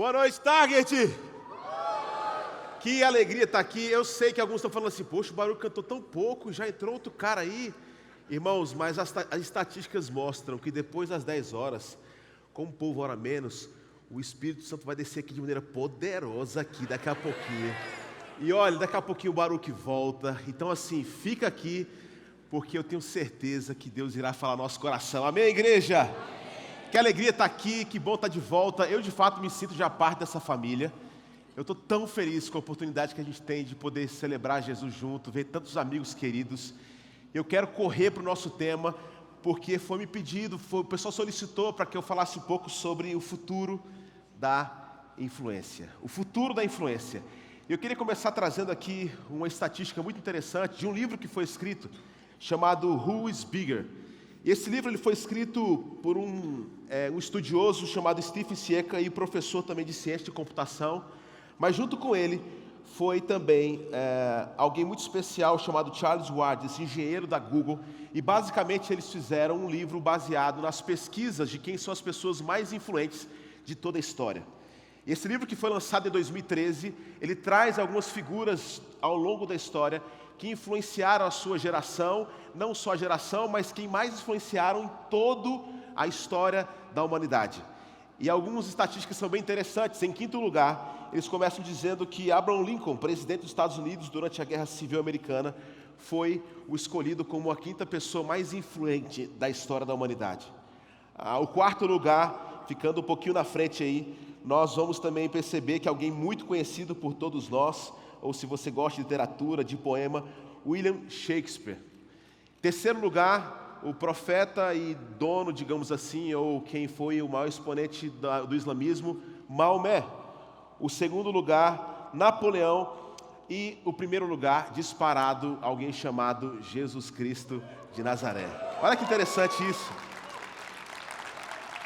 Boa noite, Target! Que alegria estar aqui. Eu sei que alguns estão falando assim, poxa, o Baruch cantou tão pouco, já entrou outro cara aí. Irmãos, mas as estatísticas mostram que depois das 10 horas, como o povo ora menos, o Espírito Santo vai descer aqui de maneira poderosa aqui daqui a pouquinho. E olha, daqui a pouquinho o Baruch volta. Então assim, fica aqui, porque eu tenho certeza que Deus irá falar no nosso coração. Amém, igreja? Amém. Que alegria estar aqui, que bom estar de volta. Eu de fato me sinto já parte dessa família. Eu estou tão feliz com a oportunidade que a gente tem de poder celebrar Jesus junto, ver tantos amigos queridos. Eu quero correr para o nosso tema, porque foi me pedido, o pessoal solicitou para que eu falasse um pouco sobre o futuro da influência. O futuro da influência. Eu queria começar trazendo aqui uma estatística muito interessante de um livro que foi escrito, chamado Who is Bigger? E esse livro ele foi escrito por um estudioso chamado Stephen Sieka e professor também de ciência de computação, mas junto com ele foi também alguém muito especial chamado Charles Ward, esse engenheiro da Google, e basicamente eles fizeram um livro baseado nas pesquisas de quem são as pessoas mais influentes de toda a história. Esse livro, que foi lançado em 2013, ele traz algumas figuras ao longo da história que influenciaram a sua geração, não só a geração, mas quem mais influenciaram em toda a história da humanidade. E algumas estatísticas são bem interessantes. Em quinto lugar, eles começam dizendo que Abraham Lincoln, presidente dos Estados Unidos durante a Guerra Civil Americana, foi o escolhido como a quinta pessoa mais influente da história da humanidade. O quarto lugar, ficando um pouquinho na frente aí, nós vamos também perceber que alguém muito conhecido por todos nós, ou se você gosta de literatura, de poema, William Shakespeare. Terceiro lugar, o profeta e dono, digamos assim, ou quem foi o maior exponente do islamismo, Maomé. O segundo lugar, Napoleão. E o primeiro lugar, disparado, alguém chamado Jesus Cristo de Nazaré. Olha que interessante isso.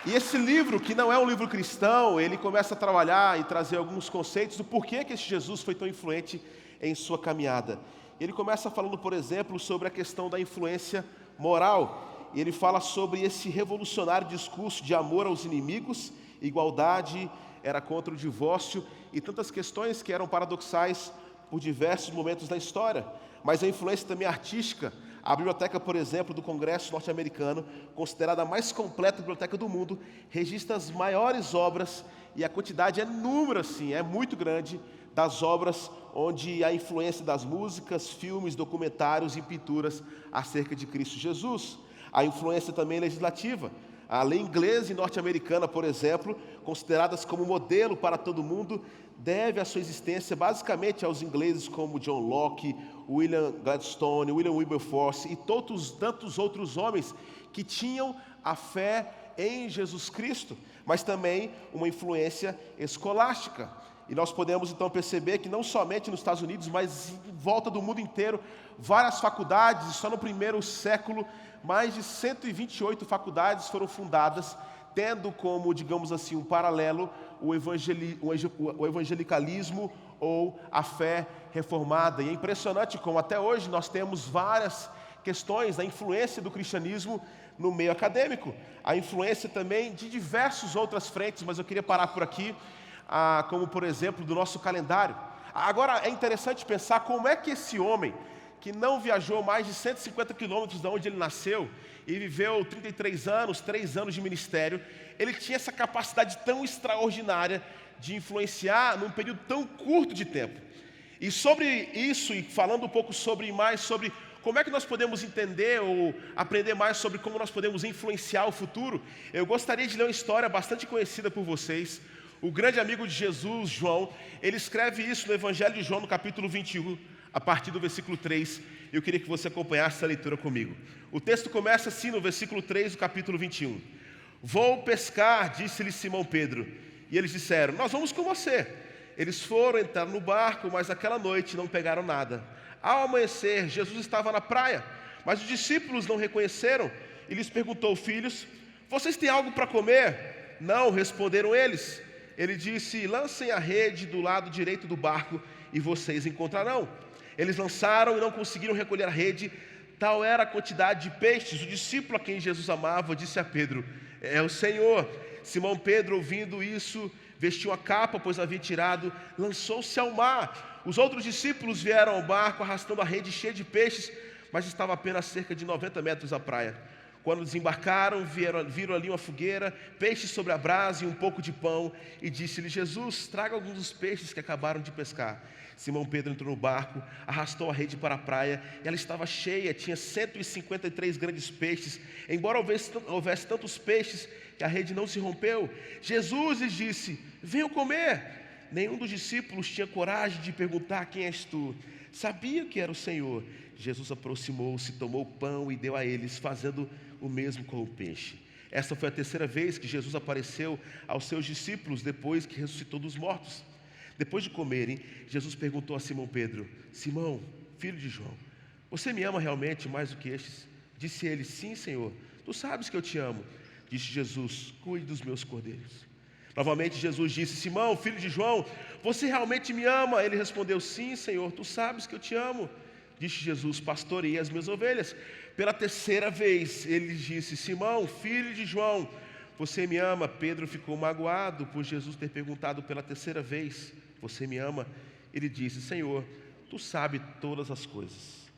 E esse livro, que não é um livro cristão, ele começa a trabalhar e trazer alguns conceitos do porquê que esse Jesus foi tão influente em sua caminhada. Ele começa falando, por exemplo, sobre a questão da influência moral. E ele fala sobre esse revolucionário discurso de amor aos inimigos, igualdade, era contra o divórcio e tantas questões que eram paradoxais por diversos momentos da história. Mas a influência também artística. A biblioteca, por exemplo, do Congresso norte-americano, considerada a mais completa biblioteca do mundo, registra as maiores obras, e a quantidade é número, assim, é muito grande, das obras onde a influência das músicas, filmes, documentários e pinturas acerca de Cristo Jesus. A influência também legislativa. A lei inglesa e norte-americana, por exemplo, consideradas como modelo para todo mundo, deve a sua existência basicamente aos ingleses como John Locke, William Gladstone, William Wilberforce e tantos outros homens que tinham a fé em Jesus Cristo, mas também uma influência escolástica. E nós podemos então perceber que não somente nos Estados Unidos, mas em volta do mundo inteiro, várias faculdades, só no primeiro século, mais de 128 faculdades foram fundadas, tendo como, digamos assim, um paralelo o evangelicalismo ou a fé reformada. E é impressionante como até hoje nós temos várias questões da influência do cristianismo no meio acadêmico. A influência também de diversas outras frentes, mas eu queria parar por aqui, como por exemplo do nosso calendário. Agora é interessante pensar como é que esse homem, que não viajou mais de 150 quilômetros de onde ele nasceu e viveu 33 anos, 3 anos de ministério, ele tinha essa capacidade tão extraordinária de influenciar num período tão curto de tempo. E sobre isso, e falando um pouco mais sobre como é que nós podemos entender ou aprender mais sobre como nós podemos influenciar o futuro, eu gostaria de ler uma história bastante conhecida por vocês. O grande amigo de Jesus, João, ele escreve isso no Evangelho de João, no capítulo 21, a partir do versículo 3, eu queria que você acompanhasse essa leitura comigo. O texto começa assim no versículo 3 do capítulo 21. Vou pescar, disse-lhe Simão Pedro. E eles disseram, nós vamos com você. Eles foram entrar no barco, mas aquela noite não pegaram nada. Ao amanhecer, Jesus estava na praia, mas os discípulos não reconheceram. E lhes perguntou, filhos, vocês têm algo para comer? Não, responderam eles. Ele disse, lancem a rede do lado direito do barco e vocês encontrarão. Eles lançaram e não conseguiram recolher a rede, tal era a quantidade de peixes. O discípulo a quem Jesus amava disse a Pedro, é o Senhor. Simão Pedro, ouvindo isso, vestiu a capa, pois havia tirado, lançou-se ao mar. Os outros discípulos vieram ao barco, arrastando a rede cheia de peixes, mas estava apenas a cerca de 90 metros da praia. Quando desembarcaram, viram ali uma fogueira, peixes sobre a brasa e um pouco de pão, e disse-lhe Jesus: traga alguns dos peixes que acabaram de pescar. Simão Pedro entrou no barco, arrastou a rede para a praia, e ela estava cheia, tinha 153 grandes peixes, embora houvesse tantos peixes que a rede não se rompeu. Jesus lhes disse: venham comer. Nenhum dos discípulos tinha coragem de perguntar: quem és tu? Sabia que era o Senhor. Jesus aproximou-se, tomou o pão e deu a eles, fazendo o mesmo com o peixe. Esta foi a terceira vez que Jesus apareceu aos seus discípulos depois que ressuscitou dos mortos. Depois de comerem, Jesus perguntou a Simão Pedro: Simão, filho de João, você me ama realmente mais do que estes? Disse ele: sim, Senhor, tu sabes que eu te amo. Disse Jesus: cuide dos meus cordeiros. Novamente Jesus disse: Simão, filho de João, você realmente me ama? Ele respondeu: sim, Senhor, tu sabes que eu te amo. Disse Jesus: pastoreie as minhas ovelhas. Pela terceira vez ele disse: Simão, filho de João, você me ama? Pedro ficou magoado por Jesus ter perguntado pela terceira vez: você me ama? Ele disse: Senhor, tu sabes todas as coisas,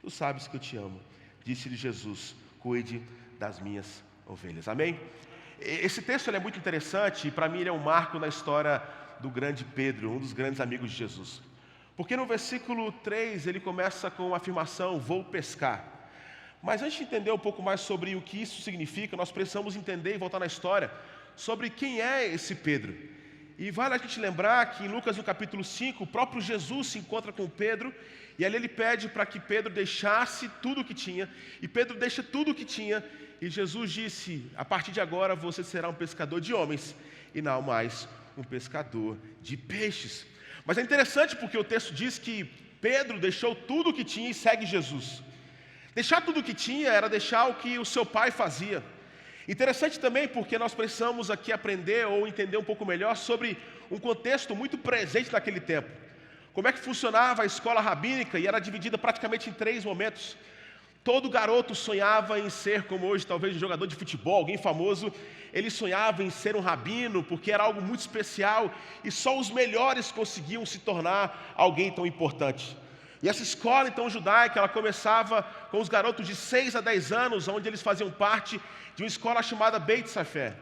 tu sabes que eu te amo. Disse-lhe Jesus: cuide das minhas ovelhas. Amém? Esse texto ele é muito interessante e para mim ele é um marco na história do grande Pedro, um dos grandes amigos de Jesus. Porque no versículo 3 ele começa com a afirmação: vou pescar. Mas antes de entender um pouco mais sobre o que isso significa, nós precisamos entender e voltar na história sobre quem é esse Pedro. E vale a gente lembrar que em Lucas no capítulo 5, o próprio Jesus se encontra com Pedro, e ali ele pede para que Pedro deixasse tudo o que tinha, e Pedro deixa tudo o que tinha, e Jesus disse: a partir de agora você será um pescador de homens, e não mais um pescador de peixes. Mas é interessante porque o texto diz que Pedro deixou tudo o que tinha e segue Jesus. Deixar tudo o que tinha era deixar o que o seu pai fazia. Interessante também porque nós precisamos aqui aprender ou entender um pouco melhor sobre um contexto muito presente naquele tempo. Como é que funcionava a escola rabínica, e era dividida praticamente em 3 momentos. Todo garoto sonhava em ser, como hoje talvez um jogador de futebol, alguém famoso. Ele sonhava em ser um rabino porque era algo muito especial e só os melhores conseguiam se tornar alguém tão importante. E essa escola então judaica, ela começava com os garotos de 6 a 10 anos, onde eles faziam parte de uma escola chamada Beit Sefer.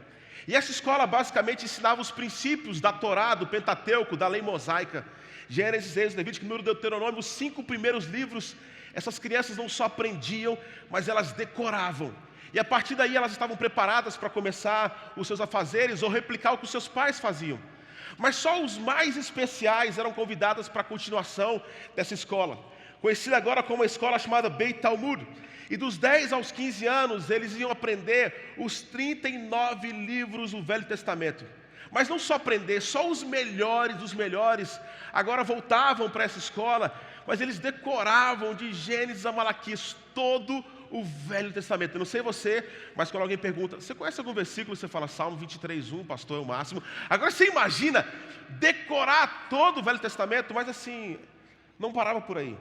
E essa escola basicamente ensinava os princípios da Torá, do Pentateuco, da lei mosaica. Gênesis, Êxodo, Levítico, Número, Deuteronômio, os 5 primeiros livros. Essas crianças não só aprendiam, mas elas decoravam. E a partir daí elas estavam preparadas para começar os seus afazeres ou replicar o que os seus pais faziam. Mas só os mais especiais eram convidados para a continuação dessa escola, conhecida agora como a escola chamada Beit Talmud. E dos 10 aos 15 anos eles iam aprender os 39 livros do Velho Testamento. Mas não só aprender, só os melhores dos melhores agora voltavam para essa escola, mas eles decoravam de Gênesis a Malaquias todo o Velho Testamento. Eu não sei você, mas quando alguém pergunta: você conhece algum versículo? Você fala: Salmo 23:1, pastor, é o máximo. Agora você imagina decorar todo o Velho Testamento, mas assim, não parava por aí.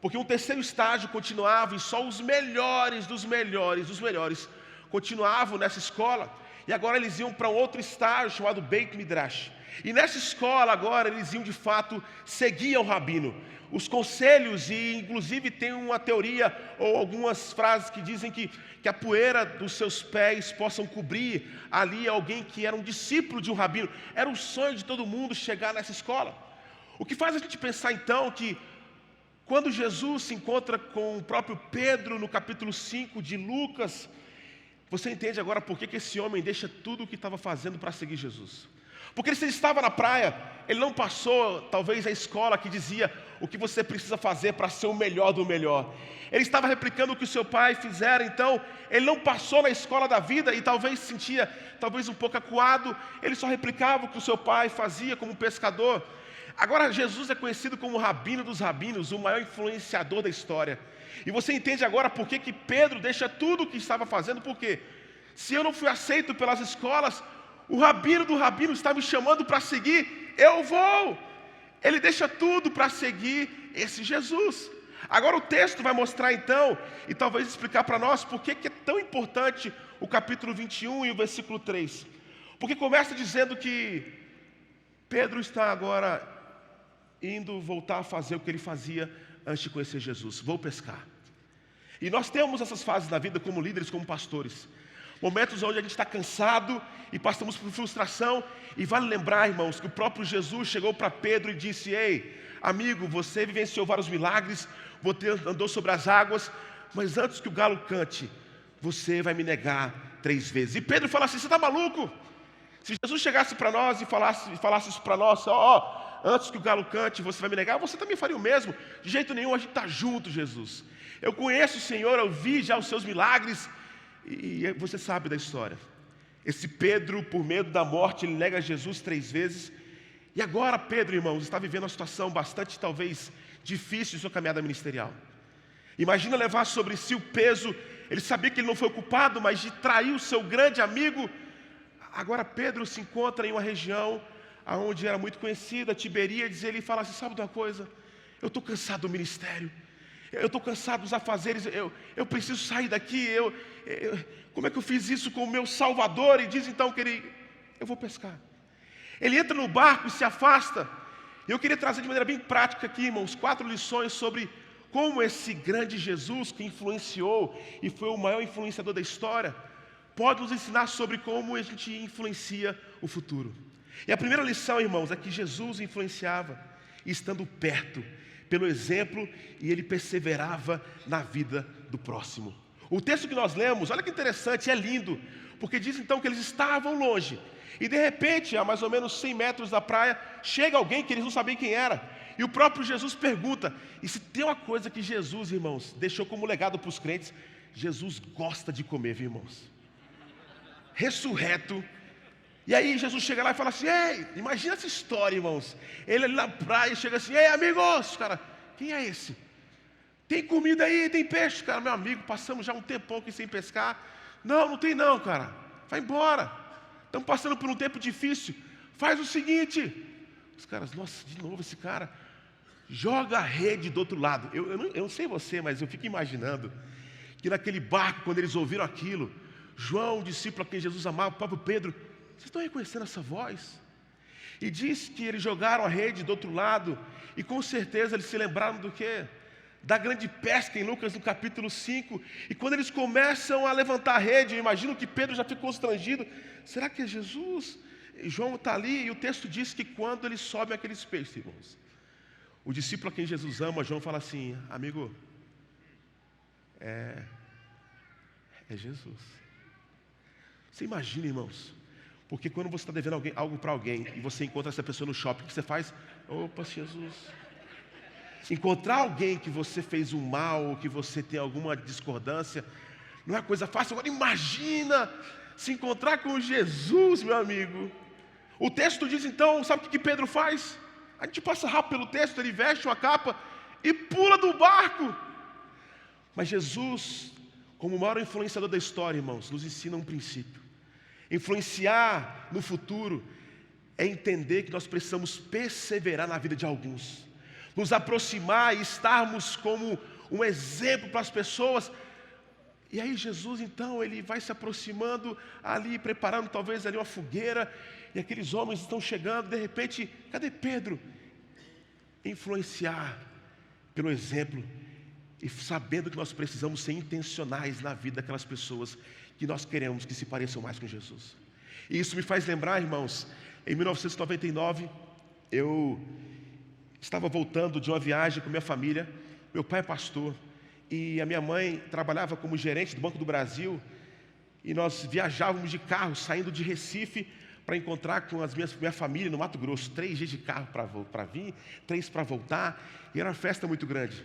Porque um terceiro estágio continuava, e só os melhores dos melhores dos melhores continuavam nessa escola. E agora eles iam para um outro estágio chamado Beit Midrash. E nessa escola agora eles iam de fato seguir o rabino, os conselhos, e inclusive tem uma teoria ou algumas frases que dizem que a poeira dos seus pés possam cobrir ali alguém que era um discípulo de um rabino. Era um sonho de todo mundo chegar nessa escola. O que faz a gente pensar então que quando Jesus se encontra com o próprio Pedro no capítulo 5 de Lucas, você entende agora por que esse homem deixa tudo o que estava fazendo para seguir Jesus. Porque se ele estava na praia, ele não passou talvez a escola que dizia o que você precisa fazer para ser o melhor do melhor. Ele estava replicando o que o seu pai fizera, então ele não passou na escola da vida e talvez se sentia um pouco acuado. Ele só replicava o que o seu pai fazia como pescador. Agora Jesus é conhecido como o rabino dos rabinos, o maior influenciador da história. E você entende agora por que Pedro deixa tudo o que estava fazendo. Porque se eu não fui aceito pelas escolas, o rabino do rabino está me chamando para seguir, eu vou. Ele deixa tudo para seguir esse Jesus. Agora o texto vai mostrar então, e talvez explicar para nós por que é tão importante o capítulo 21 e o versículo 3. Porque começa dizendo que Pedro está agora indo voltar a fazer o que ele fazia antes de conhecer Jesus. Vou pescar. E nós temos essas fases na vida como líderes, como pastores. Momentos onde a gente está cansado e passamos por frustração. E vale lembrar, irmãos, que o próprio Jesus chegou para Pedro e disse: ei, amigo, você vivenciou vários milagres, você andou sobre as águas, mas antes que o galo cante, você vai me negar 3 vezes. E Pedro fala assim: você está maluco? Se Jesus chegasse para nós e falasse isso para nós, antes que o galo cante, você vai me negar, você também faria o mesmo. De jeito nenhum, a gente está junto, Jesus. Eu conheço o Senhor, eu vi já os seus milagres, e você sabe da história. Esse Pedro, por medo da morte, ele nega Jesus 3 vezes. E agora Pedro, irmãos, está vivendo uma situação bastante, talvez, difícil em sua caminhada ministerial. Imagina levar sobre si o peso. Ele sabia que ele não foi o culpado, mas de trair o seu grande amigo. Agora Pedro se encontra em uma região onde era muito conhecida, Tiberíades, e ele fala assim: sabe de uma coisa? Eu estou cansado do ministério, eu estou cansado dos afazeres, eu preciso sair daqui, como é que eu fiz isso com o meu Salvador? E diz então que eu vou pescar. Ele entra no barco e se afasta. Eu queria trazer de maneira bem prática aqui, irmãos, 4 lições sobre como esse grande Jesus, que influenciou e foi o maior influenciador da história, pode nos ensinar sobre como a gente influencia o futuro. E a primeira lição, irmãos, é que Jesus influenciava, estando perto, pelo exemplo, e ele perseverava na vida do próximo. O texto que nós lemos, olha que interessante, é lindo, porque diz então que eles estavam longe, e de repente, a mais ou menos 100 metros da praia, chega alguém que eles não sabiam quem era, e o próprio Jesus pergunta. E se tem uma coisa que Jesus, irmãos, deixou como legado para os crentes, Jesus gosta de comer, viu, irmãos? Ressurreto. E aí Jesus chega lá e fala assim: ei, imagina essa história, irmãos. Ele ali na praia chega assim: ei, amigos, cara, quem é esse? Tem comida aí, tem peixe? Cara, meu amigo, passamos já um tempão aqui sem pescar. Não tem não, cara, vai embora, estamos passando por um tempo difícil. Faz o seguinte. Os caras: nossa, de novo esse cara. Joga a rede do outro lado. Eu não sei você, mas eu fico imaginando que naquele barco, quando eles ouviram aquilo, João, o discípulo a quem Jesus amava, o próprio Pedro: vocês estão reconhecendo essa voz? E diz que eles jogaram a rede do outro lado, e com certeza eles se lembraram do quê? Da grande pesca em Lucas no capítulo 5. E quando eles começam a levantar a rede, eu imagino que Pedro já ficou constrangido: será que é Jesus? E João está ali, e o texto diz que quando eles sobem aqueles peixes, irmãos, o discípulo a quem Jesus ama, João, fala assim: amigo, é Jesus. Você imagina, irmãos, porque quando você está devendo algo para alguém e você encontra essa pessoa no shopping, o que você faz? Opa, Jesus. Encontrar alguém que você fez um mal, que você tem alguma discordância, não é coisa fácil. Agora imagina se encontrar com Jesus, meu amigo. O texto diz então, sabe o que Pedro faz? A gente passa rápido pelo texto, ele veste uma capa e pula do barco. Mas Jesus, como o maior influenciador da história, irmãos, nos ensina um princípio. Influenciar no futuro é entender que nós precisamos perseverar na vida de alguns, nos aproximar e estarmos como um exemplo para as pessoas. E aí Jesus então, ele vai se aproximando ali, preparando talvez ali uma fogueira, e aqueles homens estão chegando, de repente, cadê Pedro? Influenciar pelo exemplo, e sabendo que nós precisamos ser intencionais na vida daquelas pessoas que nós queremos que se pareçam mais com Jesus. E isso me faz lembrar, irmãos, em 1999, eu estava voltando de uma viagem com minha família. Meu pai é pastor, e a minha mãe trabalhava como gerente do Banco do Brasil, e nós viajávamos de carro, saindo de Recife, para encontrar com minha família no Mato Grosso. 3 dias de carro para vir, 3 para voltar, e era uma festa muito grande.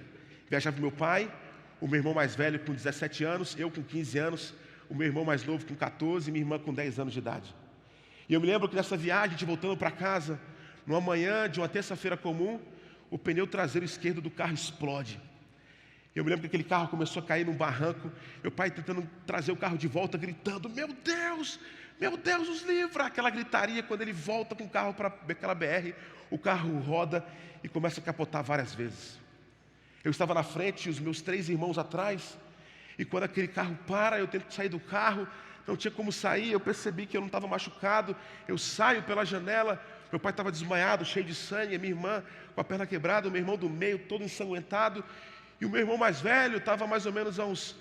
Viajava meu pai, o meu irmão mais velho com 17 anos, eu com 15 anos, o meu irmão mais novo com 14 e minha irmã com 10 anos de idade. E eu me lembro que nessa viagem, de voltando para casa, numa manhã de uma terça-feira comum, o pneu traseiro esquerdo do carro explode. Eu me lembro que aquele carro começou a cair num barranco, meu pai tentando trazer o carro de volta, gritando: meu Deus, nos livra! Aquela gritaria. Quando ele volta com o carro para aquela BR, o carro roda e começa a capotar várias vezes. Eu estava na frente e os meus 3 irmãos atrás, e quando aquele carro para, eu tento sair do carro, não tinha como sair. Eu percebi que eu não estava machucado, eu saio pela janela, Meu pai estava desmaiado, cheio de sangue, a minha irmã com a perna quebrada, o meu irmão do meio todo ensanguentado, e o meu irmão mais velho estava mais ou menos a uns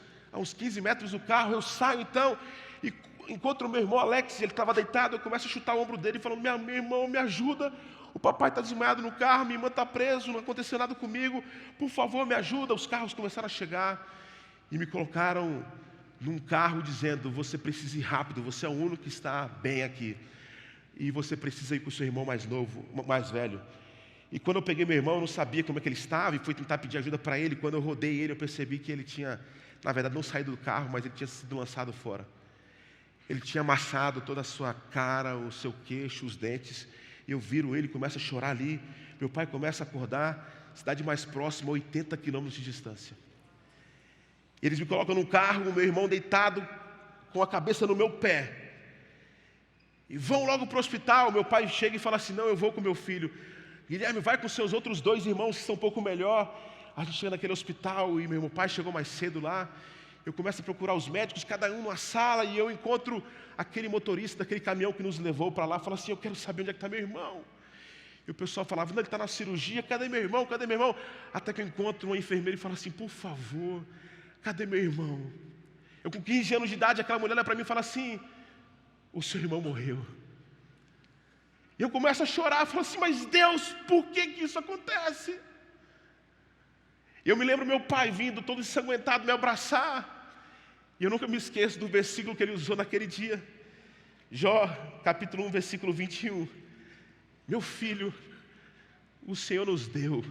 15 metros do carro. Eu saio então, e encontro o meu irmão Alex, ele estava deitado, eu começo a chutar o ombro dele, falando: meu irmão, me ajuda, o papai está desmaiado no carro, minha irmã está presa, não aconteceu nada comigo, por favor me ajuda. Os carros começaram a chegar, e me colocaram num carro dizendo: você precisa ir rápido, você é o único que está bem aqui, e você precisa ir com o seu irmão mais novo, mais velho. E quando eu peguei meu irmão, eu não sabia como é que ele estava, e fui tentar pedir ajuda para ele. Quando eu rodei ele, eu percebi que ele tinha, na verdade, não saído do carro, mas ele tinha sido lançado fora. Ele tinha amassado toda a sua cara, o seu queixo, os dentes, e eu viro ele, começa a chorar ali. Meu pai começa a acordar, cidade mais próxima, 80 quilômetros de distância. Eles me colocam no carro, o meu irmão deitado, com a cabeça no meu pé, e vão logo para o hospital. Meu pai chega e fala assim: não, eu vou com meu filho. Guilherme, vai com seus outros 2 irmãos que são um pouco melhor. A gente chega naquele hospital e meu pai chegou mais cedo lá. Eu começo a procurar os médicos, cada um numa sala, e eu encontro aquele motorista daquele caminhão que nos levou para lá. Fala assim: eu quero saber onde é que está meu irmão. E o pessoal falava: não, ele está na cirurgia, cadê meu irmão, cadê meu irmão? Até que eu encontro uma enfermeira e fala assim: por favor, cadê meu irmão? Eu com 15 anos de idade, aquela mulher olha para mim e fala assim: o seu irmão morreu. E eu começo a chorar, falo assim: mas Deus, por que isso acontece? E eu me lembro meu pai vindo todo ensanguentado me abraçar. E eu nunca me esqueço do versículo que ele usou naquele dia. Jó, capítulo 1, versículo 21. Meu filho, o Senhor nos deu,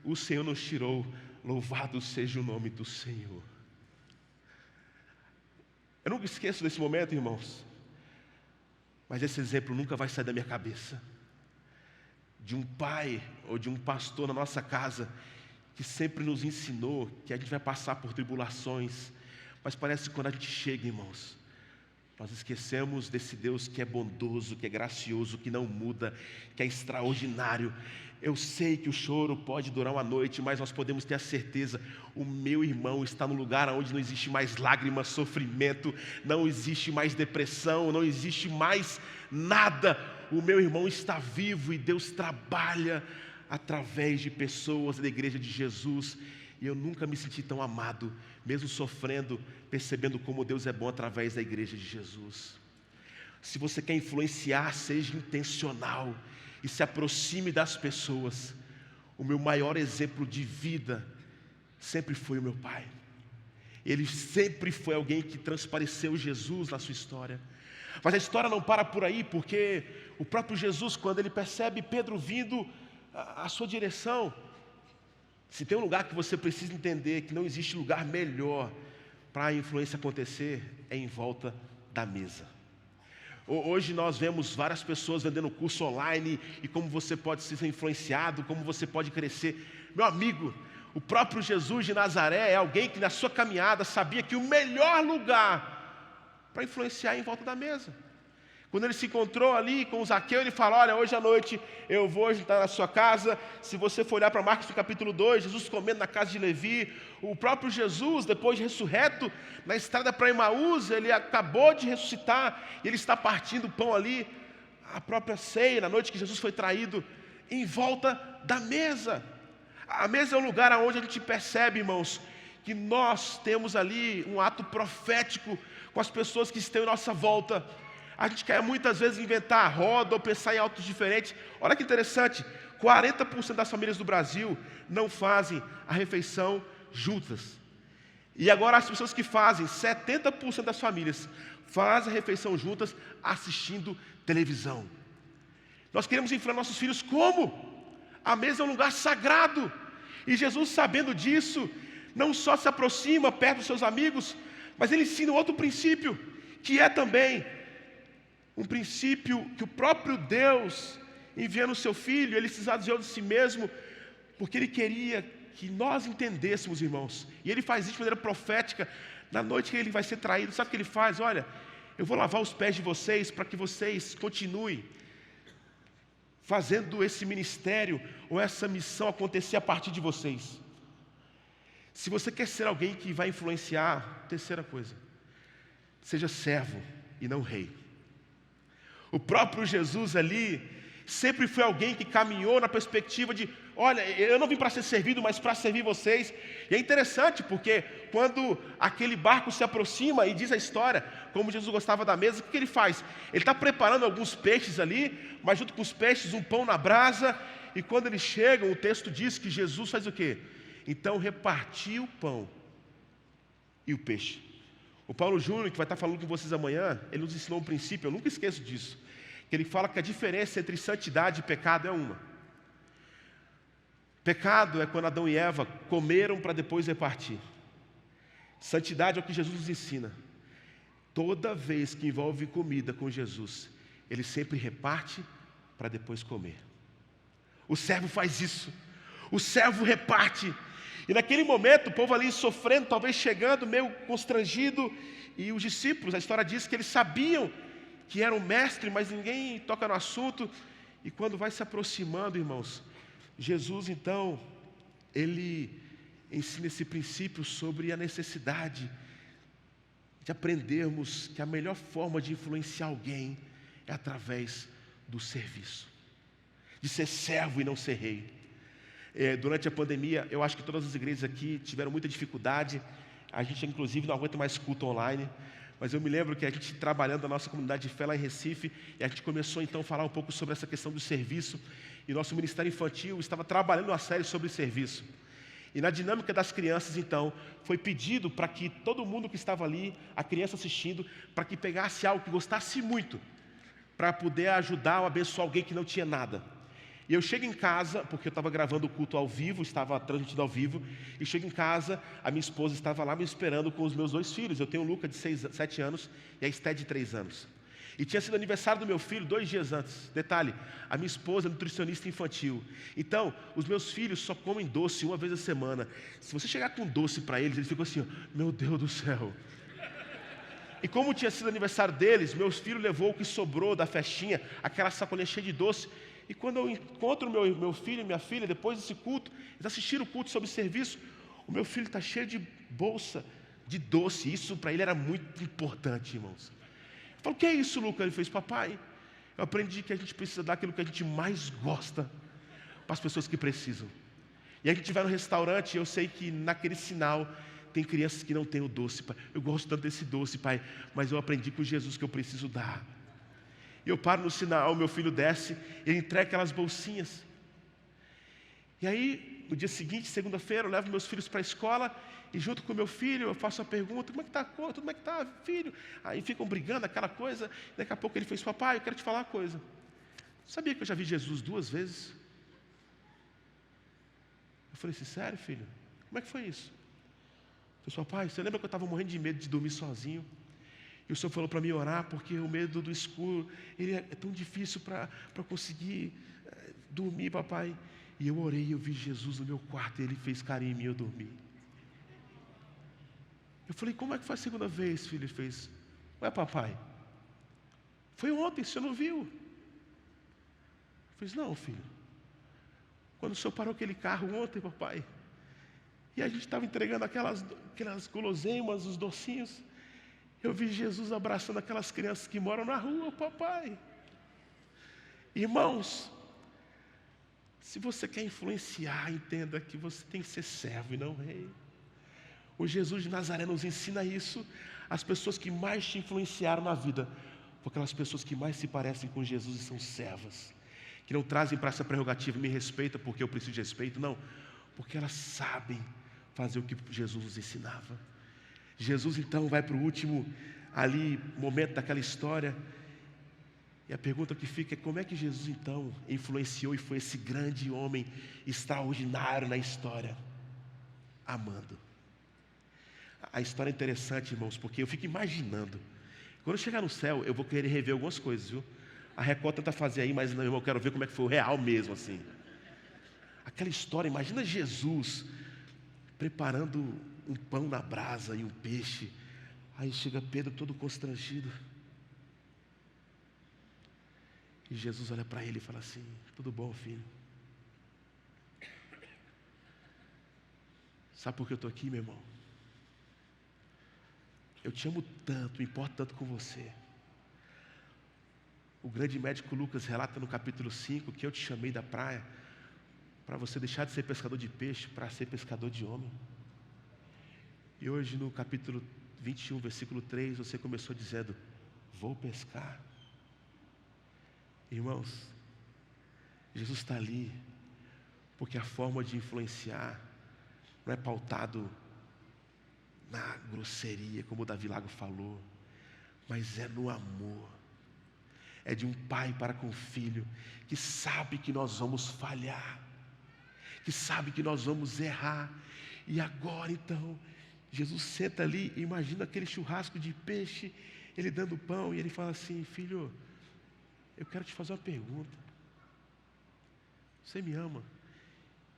o Senhor nos tirou, louvado seja o nome do Senhor. Eu nunca esqueço desse momento, irmãos. Mas esse exemplo nunca vai sair da minha cabeça. De um pai ou de um pastor na nossa casa que sempre nos ensinou que a gente vai passar por tribulações. Mas parece que quando a gente chega, irmãos, nós esquecemos desse Deus que é bondoso, que é gracioso, que não muda, que é extraordinário. Eu sei que o choro pode durar uma noite, mas nós podemos ter a certeza: o meu irmão está no lugar onde não existe mais lágrimas, sofrimento, não existe mais depressão, não existe mais nada. O meu irmão está vivo e Deus trabalha através de pessoas da igreja de Jesus. E eu nunca me senti tão amado, mesmo sofrendo, percebendo como Deus é bom através da igreja de Jesus. Se você quer influenciar, seja intencional e se aproxime das pessoas. O meu maior exemplo de vida sempre foi o meu pai. Ele sempre foi alguém que transpareceu Jesus na sua história. Mas a história não para por aí, porque o próprio Jesus, quando ele percebe Pedro vindo à sua direção, se tem um lugar que você precisa entender que não existe lugar melhor para a influência acontecer, é em volta da mesa. Hoje nós vemos várias pessoas vendendo curso online e como você pode ser influenciado, como você pode crescer. Meu amigo, o próprio Jesus de Nazaré é alguém que na sua caminhada sabia que o melhor lugar para influenciar é em volta da mesa. Quando ele se encontrou ali com o Zaqueu, ele fala: olha, hoje à noite eu vou jantar na sua casa. Se você for olhar para Marcos no capítulo 2, Jesus comendo na casa de Levi. O próprio Jesus, depois de ressurreto, na estrada para Emaús, ele acabou de ressuscitar, e ele está partindo o pão ali, a própria ceia, na noite que Jesus foi traído, em volta da mesa. A mesa é um lugar onde a gente percebe, irmãos, que nós temos ali um ato profético com as pessoas que estão em nossa volta. A gente quer muitas vezes inventar a roda ou pensar em autos diferentes. Olha que interessante, 40% das famílias do Brasil não fazem a refeição juntas. E agora as pessoas que fazem, 70% das famílias fazem a refeição juntas assistindo televisão. Nós queremos ensinar nossos filhos como? A mesa é um lugar sagrado. E Jesus, sabendo disso, não só se aproxima perto dos seus amigos, mas ele ensina outro princípio, que é também um princípio que o próprio Deus, enviando o seu Filho, ele se esvaziou de si mesmo, porque ele queria que nós entendêssemos, irmãos. E ele faz isso de maneira profética. Na noite que ele vai ser traído, sabe o que ele faz? Olha, eu vou lavar os pés de vocês para que vocês continuem fazendo esse ministério ou essa missão acontecer a partir de vocês. Se você quer ser alguém que vai influenciar, terceira coisa, seja servo e não rei. O próprio Jesus ali, Sempre foi alguém que caminhou na perspectiva de, olha, eu não vim para ser servido, mas para servir vocês. E é interessante porque quando aquele barco se aproxima e diz a história, como Jesus gostava da mesa, o que ele faz? Ele está preparando alguns peixes ali, mas junto com os peixes um pão na brasa. E quando eles chegam, o texto diz que Jesus faz o quê? Então repartiu o pão e o peixe. O Paulo Júnior, que vai estar falando com vocês amanhã, ele nos ensinou um princípio, eu nunca esqueço disso. Que ele fala que a diferença entre santidade e pecado é uma. Pecado é quando Adão e Eva comeram para depois repartir. Santidade é o que Jesus nos ensina. Toda vez que envolve comida com Jesus, ele sempre reparte para depois comer. O servo faz isso. O servo reparte. E naquele momento, o povo ali sofrendo, talvez chegando, meio constrangido, e os discípulos, a história diz que eles sabiam que era um mestre, mas ninguém toca no assunto. E quando vai se aproximando, irmãos, Jesus então, ele ensina esse princípio sobre a necessidade de aprendermos que a melhor forma de influenciar alguém é através do serviço, de ser servo e não ser rei. Durante a pandemia, eu acho que todas as igrejas aqui tiveram muita dificuldade. A gente inclusive não aguenta mais culto online. Mas eu me lembro que a gente trabalhando na nossa comunidade de fé lá em Recife, e a gente começou então a falar um pouco sobre essa questão do serviço. E nosso ministério infantil estava trabalhando uma série sobre serviço. E na dinâmica das crianças então, foi pedido para que todo mundo que estava ali, a criança assistindo, para que pegasse algo que gostasse muito, para poder ajudar ou abençoar alguém que não tinha nada. E eu chego em casa, porque eu estava gravando o culto ao vivo, estava transmitindo ao vivo, e chego em casa, a minha esposa estava lá me esperando com os meus 2 filhos. Eu tenho o Luca de 7 anos e a Esté de 3 anos. E tinha sido aniversário do meu filho 2 dias antes. Detalhe, a minha esposa é nutricionista infantil. Então, os meus filhos só comem doce uma vez a semana. Se você chegar com doce para eles ficam assim, meu Deus do céu. E como tinha sido aniversário deles, meus filhos levou o que sobrou da festinha, aquela sacolinha cheia de doce. E quando eu encontro meu filho e minha filha, depois desse culto, eles assistiram o culto sobre serviço, o meu filho está cheio de bolsa de doce. Isso para ele era muito importante, irmãos. Eu falo, o que é isso, Lucas? Ele fez, papai, eu aprendi que a gente precisa dar aquilo que a gente mais gosta para as pessoas que precisam. E a gente vai no restaurante e eu sei que naquele sinal tem crianças que não têm o doce, pai. Eu gosto tanto desse doce, pai, mas eu aprendi com Jesus que eu preciso dar. E eu paro no sinal, meu filho desce, ele entrega aquelas bolsinhas. E aí, no dia seguinte, segunda-feira, eu levo meus filhos para a escola, e junto com meu filho, eu faço a pergunta, como é que está, como é que está, filho? Aí ficam brigando, aquela coisa, daqui a pouco ele fez, papai, eu quero te falar uma coisa. Sabia que eu já vi Jesus 2 vezes? Eu falei assim, sério, filho? Como é que foi isso? Eu falei, papai, você lembra que eu estava morrendo de medo de dormir sozinho? E o Senhor falou para mim orar, porque o medo do escuro, ele é tão difícil para conseguir dormir, papai. E eu orei, eu vi Jesus no meu quarto, e Ele fez carinho em mim, eu dormi. Eu falei, como é que foi a segunda vez, filho? Ele fez, ué, papai, foi ontem, o senhor não viu? Eu fiz, não, filho. Quando o senhor parou aquele carro ontem, papai, e a gente estava entregando aquelas guloseimas, os docinhos, eu vi Jesus abraçando aquelas crianças que moram na rua, papai. Irmãos, se você quer influenciar, entenda que você tem que ser servo e não rei. O Jesus de Nazaré nos ensina isso. As pessoas que mais te influenciaram na vida foram aquelas pessoas que mais se parecem com Jesus e são servas, que não trazem para essa prerrogativa, me respeita porque eu preciso de respeito, não, porque elas sabem fazer o que Jesus nos ensinava. Jesus então vai para o último ali momento daquela história, e a pergunta que fica é como é que Jesus então influenciou e foi esse grande homem extraordinário na história? Amando. A história é interessante, irmãos, porque eu fico imaginando, quando eu chegar no céu eu vou querer rever algumas coisas, viu? A Record tenta fazer aí, mas não, irmão, eu quero ver como é que foi o real mesmo, assim. Aquela história, imagina Jesus preparando um pão na brasa e um peixe. Aí chega Pedro todo constrangido. E Jesus olha para ele e fala assim, tudo bom, filho? Sabe por que eu estou aqui, meu irmão? Eu te amo tanto, me importo tanto com você. O grande médico Lucas relata no capítulo 5 que eu te chamei da praia para você deixar de ser pescador de peixe para ser pescador de homem. E hoje no capítulo 21, versículo 3, você começou dizendo: vou pescar. Irmãos, Jesus está ali porque a forma de influenciar não é pautado na grosseria, como o Davi Lago falou, mas é no amor. É de um pai para com o filho, que sabe que nós vamos falhar, que sabe que nós vamos errar. E agora então, Jesus senta ali, imagina aquele churrasco de peixe, ele dando pão, e ele fala assim: filho, eu quero te fazer uma pergunta. Você me ama?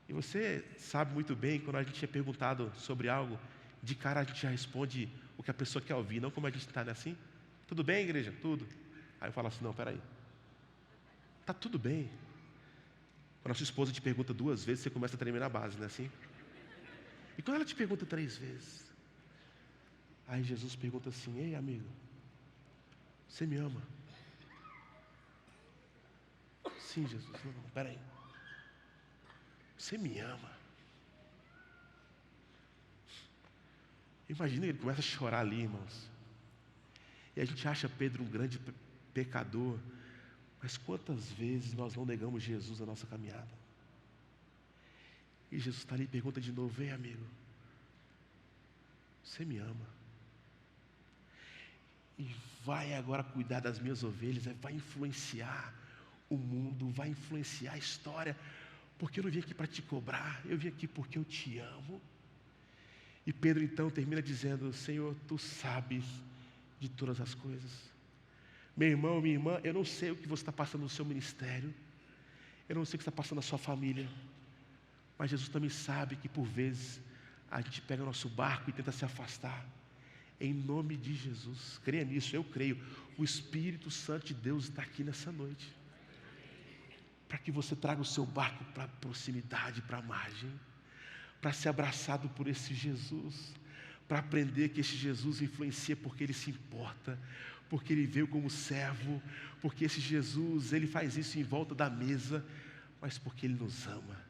E você sabe muito bem, quando a gente é perguntado sobre algo, de cara a gente já responde o que a pessoa quer ouvir, não como a gente está, né, assim? Tudo bem, igreja? Tudo. Aí eu falo assim: não, peraí. Tá tudo bem. Quando a sua esposa te pergunta 2 vezes, você começa a tremer na base, não é assim? E quando ela te pergunta 3 vezes, aí Jesus pergunta assim: ei, amigo, você me ama? Sim, Jesus. Não, peraí. Você me ama? Imagina, ele começa a chorar ali, irmãos. E a gente acha Pedro um grande pecador, mas quantas vezes nós não negamos Jesus na nossa caminhada? E Jesus está ali e pergunta de novo: ei, amigo, você me ama? E vai agora cuidar das minhas ovelhas, vai influenciar o mundo, vai influenciar a história, porque eu não vim aqui para te cobrar, eu vim aqui porque eu te amo. E Pedro então termina dizendo: Senhor, tu sabes de todas as coisas. Meu irmão, minha irmã, eu não sei o que você está passando no seu ministério, eu não sei o que está passando na sua família, mas Jesus também sabe que por vezes a gente pega nosso barco e tenta se afastar. Em nome de Jesus, creia nisso, eu creio. O Espírito Santo de Deus está aqui nessa noite, para que você traga o seu barco para a proximidade, para a margem, para ser abraçado por esse Jesus, para aprender que esse Jesus influencia porque Ele se importa, porque Ele veio como servo, porque esse Jesus, Ele faz isso em volta da mesa, mas porque Ele nos ama.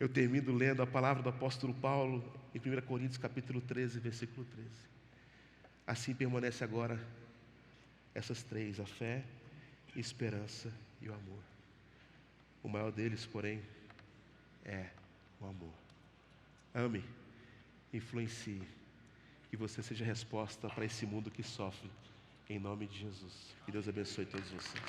Eu termino lendo a palavra do apóstolo Paulo em 1 Coríntios capítulo 13, versículo 13. Assim permanece agora essas 3, a fé, a esperança e o amor. O maior deles, porém, é o amor. Ame, influencie, que você seja a resposta para esse mundo que sofre, em nome de Jesus. Que Deus abençoe todos vocês.